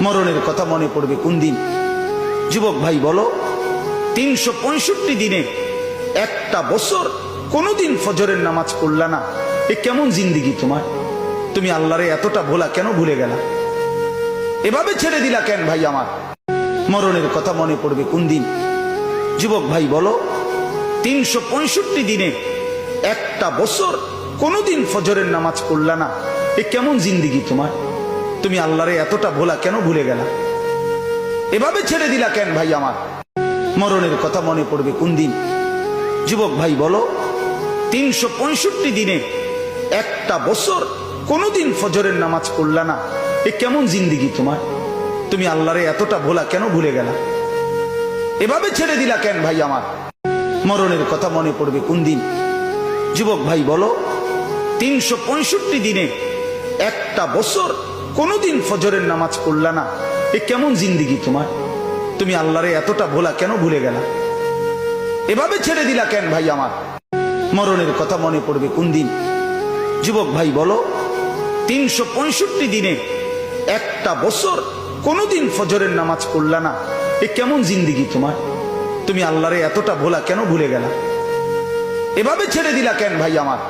মরণের কথা মনে পড়বে কোন দিন? যুবক ভাই বলো, 365 দিনে একটা বছর কোনোদিন ফজরের নামাজ পড়লা না, এ কেমন জিন্দিগি তোমার? তুমি আল্লাহরে এতটা ভোলা কেন ভুলে গেলা? এভাবে ছেড়ে দিলা কেন ভাই আমার? মরণের কথা মনে পড়বে কোন দিন? যুবক ভাই বলো, 365 দিনে একটা বছর কোনোদিন ফজরের নামাজ পড়লা না, এ কেমন জিন্দিগি তোমার? তুমি আল্লাহরে এতটা ভোলা কেন ভুলে গেলা? এভাবে ছেড়ে দিলা কেন ভাই আমার? মরণের কথা মনে পড়বে কোন দিন? যুবক ভাই বলো, 365 দিনে একটা বছর কোনোদিন ফজরের নামাজ পড়লা না, এ কেমন জিন্দিগি তোমার? তুমি আল্লাহরে এতটা ভোলা কেন ভুলে গেলা? এভাবে ছেড়ে দিলা কেন ভাই আমার? মরণের কথা মনে পড়বে কোন দিন? যুবক ভাই বলো, 365 দিনে একটা বছর কোনোদিন ফজরের নামাজ পড়লা না, এ কেমন জিন্দিগি তোমার? তুমি আল্লাহরে এতটা ভোলা কেন ভুলে গেলা? এভাবে ছেড়ে দিলা কেন ভাই আমার? মরণের কথা মনে পড়বে কোন দিন? যুবক ভাই বলো, 365 দিনে একটা বছর কোনোদিন ফজরের নামাজ পড়লা না, এ কেমন জিন্দিগি তোমার? তুমি আল্লাহরে এতটা ভোলা কেন ভুলে গেলা? এভাবে ছেড়ে দিলা কেন ভাই আমার?